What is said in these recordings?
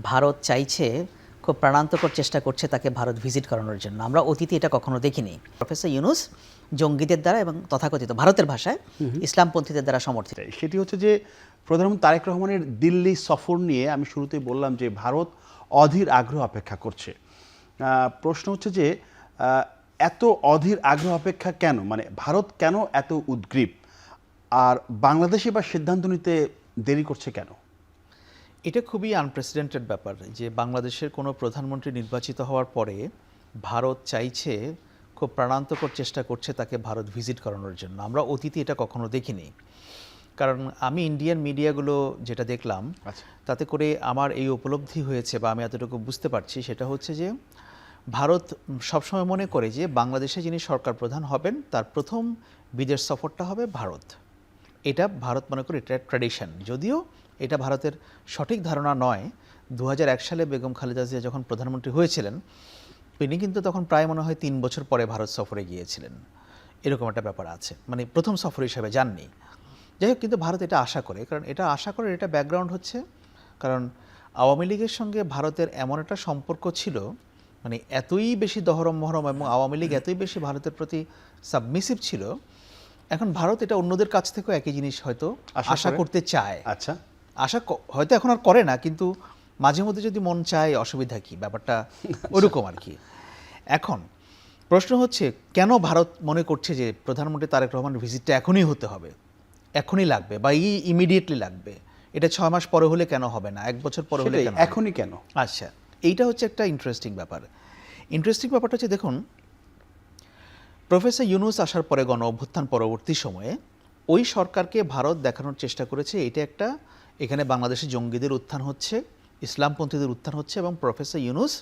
ভারত চাইছে, খুব প্রাণান্তকর চেষ্টা করছে তাকে ভারত ভিজিট করানোর জন্য। আমরা অতীতে এটা কখনো দেখিনি। প্রফেসর ইউনূস জঙ্গিদের দ্বারা এবং তথাকথিত ভারতের ভাষায় ইসলামপন্থীদের দ্বারা সমর্থিত। সেটি হচ্ছে যে প্রধানমন্ত্রী তারেক রহমানের দিল্লি সফর নিয়ে আমি শুরুতেই বললাম যে ভারত অধীর আগ্রহ অপেক্ষা করছে। প্রশ্ন হচ্ছে যে এত অধীর আগ্রহ অপেক্ষা কেন, মানে ভারত কেন এত উদ্গ্রীব, আর বাংলাদেশে বা সিদ্ধান্ত নিতে দেরি করছে কেন? এটা খুবই আনপ্রেসিডেন্টেড ব্যাপার যে বাংলাদেশের কোনো প্রধানমন্ত্রী নির্বাচিত হওয়ার পরে ভারত চাইছে, খুব প্রাণান্তকর চেষ্টা করছে তাকে ভারত ভিজিট করানোর জন্য। আমরা অতীতে এটা কখনো দেখিনি। কারণ আমি ইন্ডিয়ান মিডিয়াগুলো যেটা দেখলাম তাতে করে আমার এই উপলব্ধি হয়েছে বা আমি এতটুকু বুঝতে পারছি, সেটা হচ্ছে যে ভারত সবসময় মনে করে যে বাংলাদেশে যিনি সরকার প্রধান হবেন তার প্রথম বিদেশ সফরটা হবে ভারত। এটা ভারত মনে করে এটা ট্র্যাডিশন, যদিও এটা ভারতের সঠিক ধারণা নয়। 2001 সালে বেগম খালেদা জিয়া যখন প্রধানমন্ত্রী হয়েছিলেন তিনি কিন্তু তখন প্রায় মনে হয় 3 বছর পরে ভারত সফরে গিয়েছিলেন, এরকম একটা ব্যাপার আছে, মানে প্রথম সফর হিসেবে যাননি। যাই হোক, কিন্তু ভারত এটা আশা করে, কারণ এটা আশা করে, এটা ব্যাকগ্রাউন্ড হচ্ছে কারণ আওয়ামী লীগের সঙ্গে ভারতের এমন একটা সম্পর্ক ছিল, মানে এতই বেশি দহরম মহরম এবং আওয়ামী লীগ এতই বেশি ভারতের প্রতি সাবমিসিভ ছিল। এখন ভারত এটা অন্যদের কাছ থেকেও একই জিনিস হয়তো আশা করতে চায়। আচ্ছা, আশা হয়তো এখন আর করে না, কিন্তু মাঝে মধ্যে যদি মন চায় অসুবিধা কি, ব্যাপারটা ওরকম আর কি। এখন প্রশ্ন হচ্ছে কেন ভারত মনে করছে যে প্রধানমন্ত্রী তারেক রহমানের ভিজিটটা এখনই হতে হবে, এখনই লাগবে বা ইমিডিয়েটলি লাগবে। এটা 6 মাস পরে হলে কেন হবে না, 1 বছর পরে হলে কেন, এখনই কেন? আচ্ছা, এইটা হচ্ছে একটা ইন্টারেস্টিং ব্যাপার। ইন্টারেস্টিং ব্যাপারটা হচ্ছে দেখুন, প্রফেসর ইউনূস আসার পরে গণ অভ্যুত্থান পরবর্তী সময়ে ওই সরকারকে ভারত দেখানোর চেষ্টা করেছে এটা একটা, এখানে বাংলাদেশে জঙ্গিদের উত্থান হচ্ছে, ইসলামপন্থীদের উত্থান হচ্ছে এবং প্রফেসর ইউনূস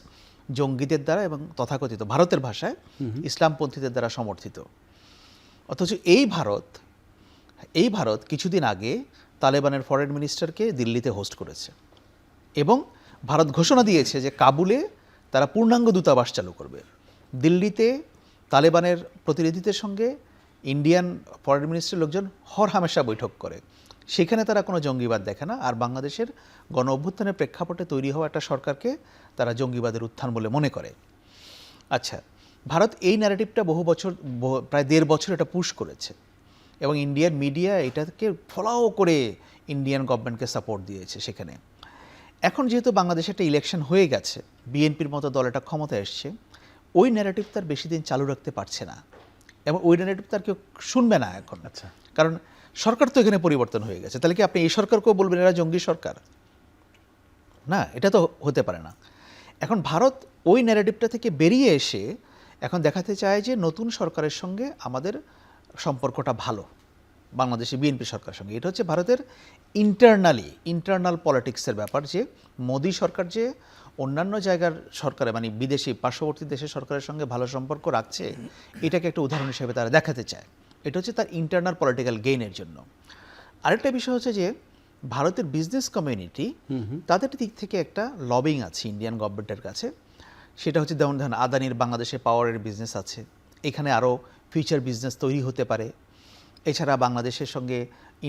জঙ্গিদের দ্বারা এবং তথাকথিত ভারতের ভাষায় ইসলামপন্থীদের দ্বারা সমর্থিত। অথচ এই ভারত কিছুদিন আগে তালেবানের ফরেন মিনিস্টারকে দিল্লিতে হোস্ট করেছে এবং ভারত ঘোষণা দিয়েছে যে কাবুলে তারা পূর্ণাঙ্গ দূতাবাস চালু করবে। দিল্লিতে তালেবানের প্রতিনিধিদের সঙ্গে ইন্ডিয়ান ফরেন মিনিস্ট্রির লোকজন হরহামেশা বৈঠক করে, সেখানে তারা কোনো জঙ্গিবাদ দেখে না। আর বাংলাদেশের গণ অভ্যুত্থানের প্রেক্ষাপটে তৈরি হওয়া একটা সরকারকে তারা জঙ্গিবাদের উত্থান বলে মনে করে। আচ্ছা, ভারত এই ন্যারেটিভটা বহু বছর, প্রায় 1.5 বছর এটা পুশ করেছে এবং ইন্ডিয়ান মিডিয়া এটাকে ফলাও করে ইন্ডিয়ান গভর্নমেন্টকে সাপোর্ট দিয়েছে সেখানে। এখন যেহেতু বাংলাদেশে একটা ইলেকশন হয়ে গেছে, বিএনপির মতো দল এটা ক্ষমতায় এসছে, ওই ন্যারেটিভ তার বেশি দিন চালু রাখতে পারছে না এবং ওই ন্যারেটিভ তার কেউ শুনবে না এখন। আচ্ছা, কারণ সরকার তো এখানে পরিবর্তন হয়ে গেছে, তাহলে কি আপনি এই সরকারকেও বলবেন এরা জঙ্গি সরকার? না, এটা তো হতে পারে না। এখন ভারত ওই ন্যারেটিভটা থেকে বেরিয়ে এসে এখন দেখাতে চায় যে নতুন সরকারের সঙ্গে আমাদের সম্পর্কটা ভালো, বাংলাদেশে বিএনপি সরকারের সঙ্গে। এটা হচ্ছে ভারতের ইন্টারনাল পলিটিক্সের ব্যাপার, যে মোদী সরকার যে অন্যান্য জায়গার সরকারে, মানে বিদেশি পার্শ্ববর্তী দেশের সরকারের সঙ্গে ভালো সম্পর্ক রাখছে, এটাকে একটা উদাহরণ হিসেবে তারা দেখাতে চায়। এটা হচ্ছে তার ইন্টারনাল পলিটিক্যাল গেইনের জন্য। আরেকটা বিষয় হচ্ছে যে ভারতের বিজনেস কমিউনিটি তাদের দিক থেকে একটা লবিং আছে ইন্ডিয়ান গভর্নমেন্টের কাছে। সেটা হচ্ছে যেমন ধরেন আদানির বাংলাদেশে পাওয়ারের বিজনেস আছে, এখানে আরও ফিউচার বিজনেস তৈরি হতে পারে। এছাড়া বাংলাদেশের সঙ্গে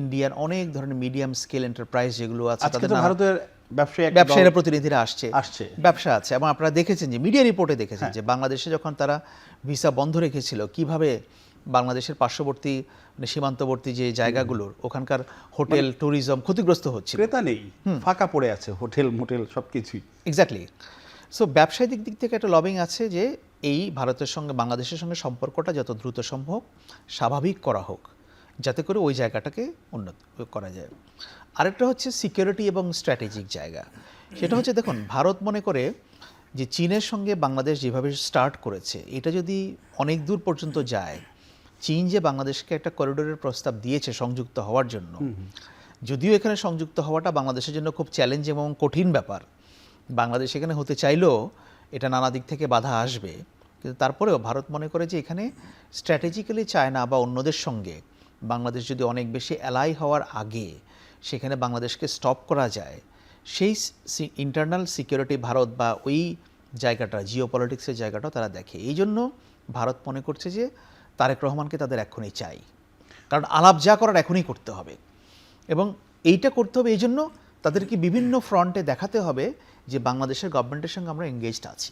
ইন্ডিয়ান অনেক ধরনের মিডিয়াম স্কেল এন্টারপ্রাইজ যেগুলো আছে, তাদের ভারতের ব্যবসায়ীরা প্রতিনিধিরা আসছে, ব্যবসা আছে। এবং আপনারা দেখেছেন যে মিডিয়া রিপোর্টে দেখেছেন যে বাংলাদেশে যখন তারা ভিসা বন্ধ রেখেছিল, কিভাবে বাংলাদেশের পার্শ্ববর্তী মানে সীমান্তবর্তী যে জায়গাগুলোর ওখানকার হোটেল ট্যুরিজম ক্ষতিগ্রস্ত হচ্ছে, ক্রেতা নেই, ফাঁকা পড়ে আছে হোটেল মোটেল সবকিছুই। এক্স্যাক্টলি। সো ব্যবসায়িক দিক থেকে একটা লবিং আছে যে এই ভারতের সঙ্গে বাংলাদেশের সঙ্গে সম্পর্কটা যত দ্রুত সম্ভব স্বাভাবিক করা হোক, যাতে করে ওই জায়গাটাকে উন্নত করা যায়। আরেকটা হচ্ছে সিকিউরিটি এবং স্ট্র্যাটেজিক জায়গা। সেটা হচ্ছে দেখুন, ভারত মনে করে যে চীনের সঙ্গে বাংলাদেশ যেভাবে স্টার্ট করেছে, এটা যদি অনেক দূর পর্যন্ত যায়, চীন যে বাংলাদেশকে একটা করিডোরের প্রস্তাব দিয়েছে সংযুক্ত হওয়ার জন্য, যদিও এখানে সংযুক্ত হওয়াটা বাংলাদেশের জন্য খুব চ্যালেঞ্জ এবং কঠিন ব্যাপার, বাংলাদেশ এখানে হতে চাইলেও এটা নানা দিক থেকে বাধা আসবে, কিন্তু তারপরেও ভারত মনে করে যে এখানে স্ট্র্যাটেজিক্যালি চায়না বা অন্যদের সঙ্গে বাংলাদেশ যদি অনেক বেশি অ্যালাই হওয়ার আগে সেখানে বাংলাদেশকে স্টপ করা যায়, সেই ইন্টারনাল সিকিউরিটি ভারত বা ওই জায়গাটা, জিও পলিটিক্সের জায়গাটাও তারা দেখে। এই জন্য ভারত মনে করছে যে তারেক রহমানকে তাদের এখনই চাই, কারণ আলাপ যা করার এখনই করতে হবে এবং এইটা করতে হবে। এই জন্য তাদেরকে বিভিন্ন ফ্রন্টে দেখাতে হবে যে বাংলাদেশের গভর্নমেন্টের সঙ্গে আমরা এঙ্গেজড আছি।